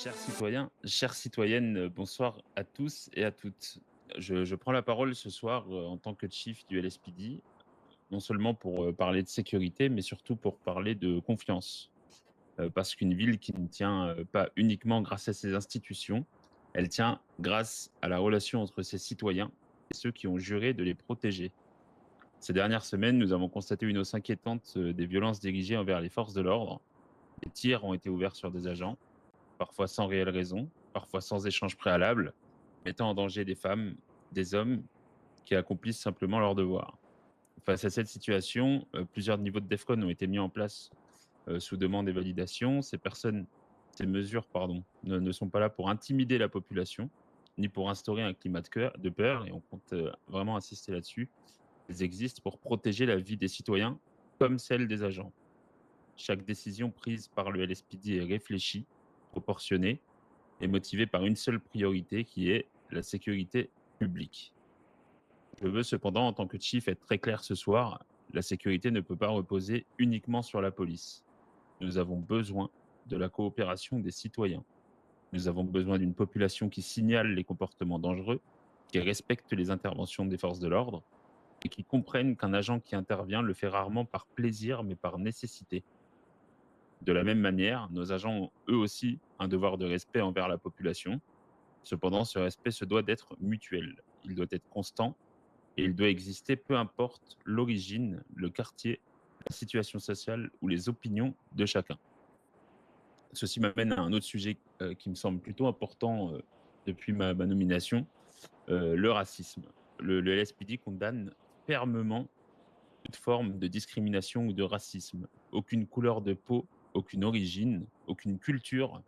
Chers citoyens, chères citoyennes, bonsoir à tous et à toutes. Je prends la parole ce soir en tant que chief du LSPD, non seulement pour parler de sécurité, mais surtout pour parler de confiance. Parce qu'une ville qui ne tient pas uniquement grâce à ses institutions, elle tient grâce à la relation entre ses citoyens et ceux qui ont juré de les protéger. Ces dernières semaines, nous avons constaté une hausse inquiétante des violences dirigées envers les forces de l'ordre. Des tirs ont été ouverts sur des agents, parfois sans réelle raison, parfois sans échange préalable, mettant en danger des femmes, des hommes qui accomplissent simplement leur devoir. Face à cette situation, plusieurs niveaux de DEFCON ont été mis en place sous demande et validation. Ces mesures, ne sont pas là pour intimider la population, ni pour instaurer un climat de peur, et on compte vraiment insister là-dessus. Elles existent pour protéger la vie des citoyens comme celle des agents. Chaque décision prise par le LSPD est réfléchie, proportionnée est motivé par une seule priorité qui est la sécurité publique. Je veux cependant, en tant que chief, être très clair ce soir, la sécurité ne peut pas reposer uniquement sur la police. Nous avons besoin de la coopération des citoyens. Nous avons besoin d'une population qui signale les comportements dangereux, qui respecte les interventions des forces de l'ordre et qui comprenne qu'un agent qui intervient le fait rarement par plaisir mais par nécessité. De la même manière, nos agents ont eux aussi un devoir de respect envers la population. Cependant, ce respect se doit d'être mutuel. Il doit être constant et il doit exister peu importe l'origine, le quartier, la situation sociale ou les opinions de chacun. Ceci m'amène à un autre sujet qui me semble plutôt important depuis ma nomination, le racisme. Le LSPD condamne fermement toute forme de discrimination ou de racisme. Aucune couleur de peau, aucune origine, aucune culture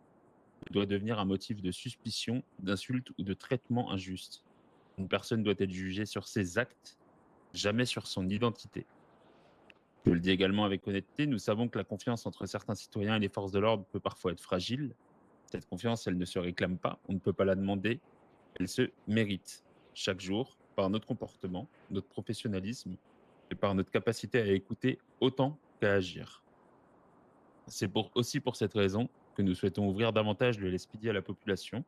ne doit devenir un motif de suspicion, d'insulte ou de traitement injuste. Une personne doit être jugée sur ses actes, jamais sur son identité. Je le dis également avec honnêteté, nous savons que la confiance entre certains citoyens et les forces de l'ordre peut parfois être fragile. Cette confiance, elle ne se réclame pas, on ne peut pas la demander, elle se mérite chaque jour par notre comportement, notre professionnalisme et par notre capacité à écouter autant qu'à agir. C'est aussi pour cette raison que nous souhaitons ouvrir davantage le LSPD à la population.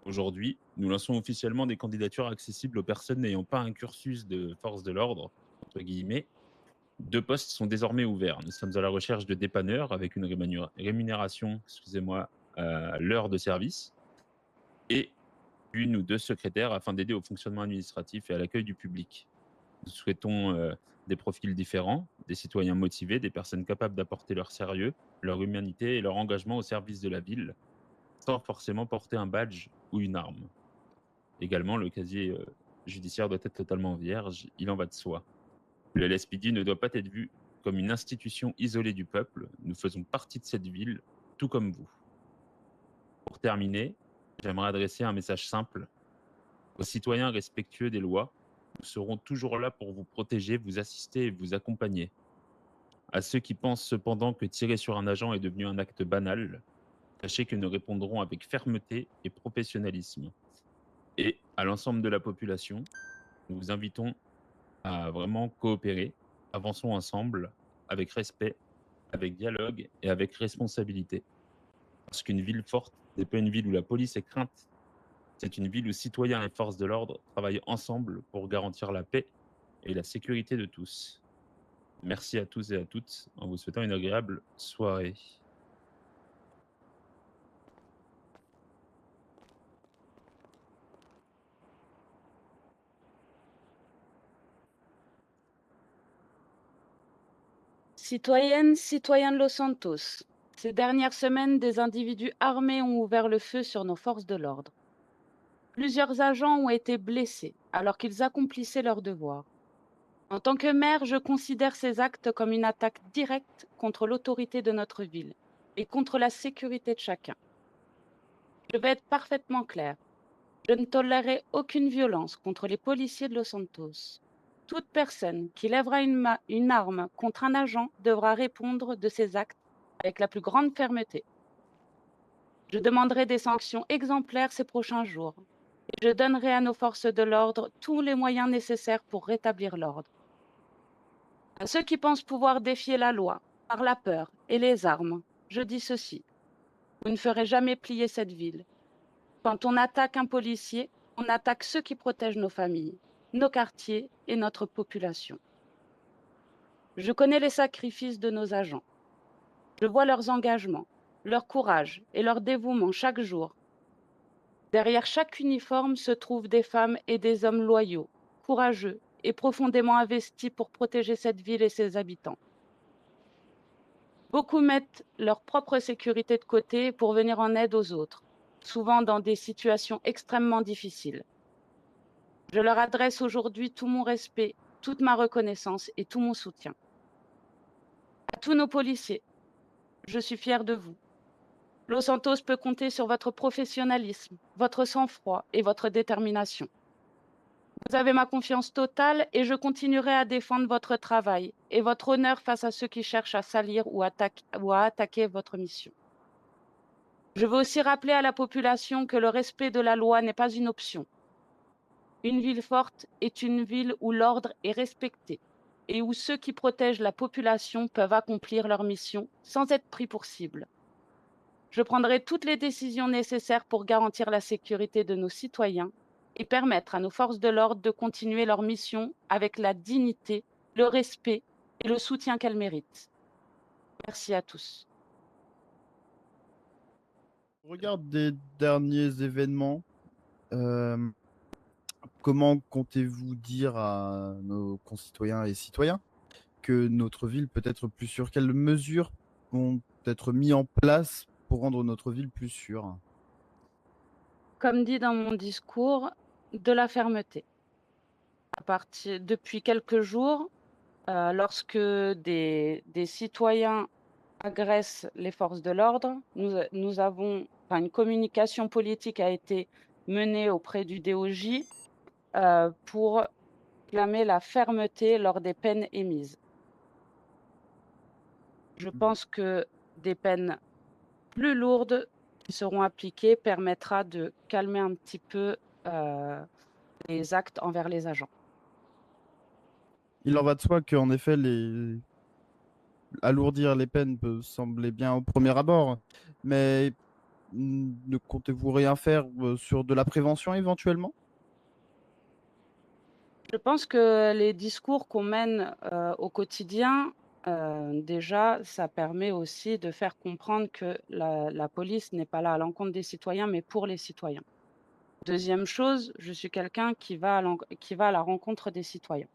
Aujourd'hui, nous lançons officiellement des candidatures accessibles aux personnes n'ayant pas un cursus de force de l'ordre, entre guillemets. Deux postes sont désormais ouverts. Nous sommes à la recherche de dépanneurs avec une rémunération, excusez-moi, à l'heure de service et une ou deux secrétaires afin d'aider au fonctionnement administratif et à l'accueil du public. Nous souhaitons des profils différents, des citoyens motivés, des personnes capables d'apporter leur sérieux, leur humanité et leur engagement au service de la ville, sans forcément porter un badge ou une arme. Également, le casier judiciaire doit être totalement vierge, il en va de soi. Le LSPD ne doit pas être vu comme une institution isolée du peuple, nous faisons partie de cette ville, tout comme vous. Pour terminer, j'aimerais adresser un message simple aux citoyens respectueux des lois. Nous serons toujours là pour vous protéger, vous assister et vous accompagner. À ceux qui pensent cependant que tirer sur un agent est devenu un acte banal, sachez que nous répondrons avec fermeté et professionnalisme. Et à l'ensemble de la population, nous vous invitons à vraiment coopérer. Avançons ensemble, avec respect, avec dialogue et avec responsabilité. Parce qu'une ville forte n'est pas une ville où la police est crainte, c'est une ville où citoyens et forces de l'ordre travaillent ensemble pour garantir la paix et la sécurité de tous. Merci à tous et à toutes en vous souhaitant une agréable soirée. Citoyennes, citoyens de Los Santos, ces dernières semaines, des individus armés ont ouvert le feu sur nos forces de l'ordre. Plusieurs agents ont été blessés alors qu'ils accomplissaient leur devoir. En tant que maire, je considère ces actes comme une attaque directe contre l'autorité de notre ville et contre la sécurité de chacun. Je vais être parfaitement claire. Je ne tolérerai aucune violence contre les policiers de Los Santos. Toute personne qui lèvera une arme contre un agent devra répondre de ses actes avec la plus grande fermeté. Je demanderai des sanctions exemplaires ces prochains jours et je donnerai à nos forces de l'ordre tous les moyens nécessaires pour rétablir l'ordre. À ceux qui pensent pouvoir défier la loi par la peur et les armes, je dis ceci. Vous ne ferez jamais plier cette ville. Quand on attaque un policier, on attaque ceux qui protègent nos familles, nos quartiers et notre population. Je connais les sacrifices de nos agents. Je vois leurs engagements, leur courage et leur dévouement chaque jour. Derrière chaque uniforme se trouvent des femmes et des hommes loyaux, courageux et profondément investis pour protéger cette ville et ses habitants. Beaucoup mettent leur propre sécurité de côté pour venir en aide aux autres, souvent dans des situations extrêmement difficiles. Je leur adresse aujourd'hui tout mon respect, toute ma reconnaissance et tout mon soutien. À tous nos policiers, je suis fière de vous. Los Santos peut compter sur votre professionnalisme, votre sang-froid et votre détermination. Vous avez ma confiance totale et je continuerai à défendre votre travail et votre honneur face à ceux qui cherchent à salir ou à attaquer votre mission. Je veux aussi rappeler à la population que le respect de la loi n'est pas une option. Une ville forte est une ville où l'ordre est respecté et où ceux qui protègent la population peuvent accomplir leur mission sans être pris pour cible. Je prendrai toutes les décisions nécessaires pour garantir la sécurité de nos citoyens et permettre à nos forces de l'ordre de continuer leur mission avec la dignité, le respect et le soutien qu'elles méritent. Merci à tous. Au regard des derniers événements, euh, comment comptez-vous dire à nos concitoyens et citoyens que notre ville peut être plus sûre? Quelles mesures vont être mises en place pour rendre notre ville plus sûre? Comme dit dans mon discours, de la fermeté. Depuis quelques jours, lorsque des citoyens agressent les forces de l'ordre, une communication politique a été menée auprès du DOJ pour clamer la fermeté lors des peines émises. Je pense que des peines plus lourdes qui seront appliquées permettra de calmer un petit peu les actes envers les agents. Il en va de soi qu'en effet, alourdir les peines peut sembler bien au premier abord, mais ne comptez-vous rien faire sur de la prévention éventuellement? Je pense que les discours qu'on mène au quotidien, déjà, ça permet aussi de faire comprendre que la police n'est pas là à l'encontre des citoyens, mais pour les citoyens. Deuxième chose, je suis quelqu'un qui va à la rencontre des citoyens.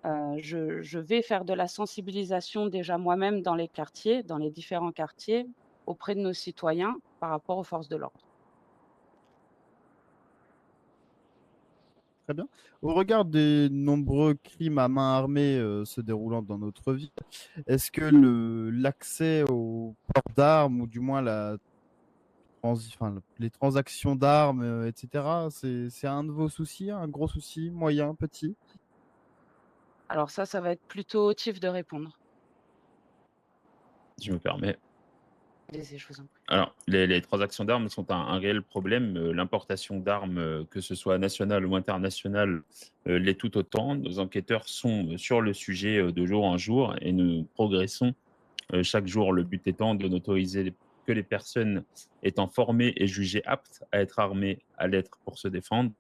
Je vais faire de la sensibilisation déjà moi-même dans les quartiers, dans les différents quartiers, auprès de nos citoyens par rapport aux forces de l'ordre. Très bien. Au regard des nombreux crimes à main armée se déroulant dans notre ville, est-ce que l'accès au port d'armes, ou du moins les transactions d'armes, etc., c'est un de vos soucis, un gros souci, moyen, petit? Alors ça va être plutôt au TIF de répondre. Je me permets. Allez-y, je vous en prie. Alors, les transactions d'armes sont un réel problème. L'importation d'armes, que ce soit nationale ou internationale, l'est tout autant. Nos enquêteurs sont sur le sujet de jour en jour et nous progressons chaque jour. Le but étant de n'autoriser que les personnes étant formées et jugées aptes à être armées à l'être pour se défendre.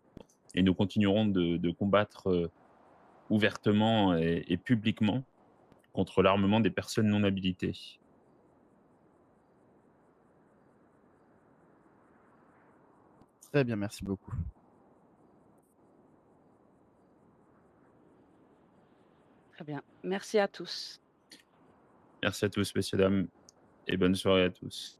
Et nous continuerons de combattre ouvertement et publiquement contre l'armement des personnes non habilitées. Très bien, merci beaucoup. Très bien. Merci à tous. Merci à tous, messieurs, dames, et bonne soirée à tous.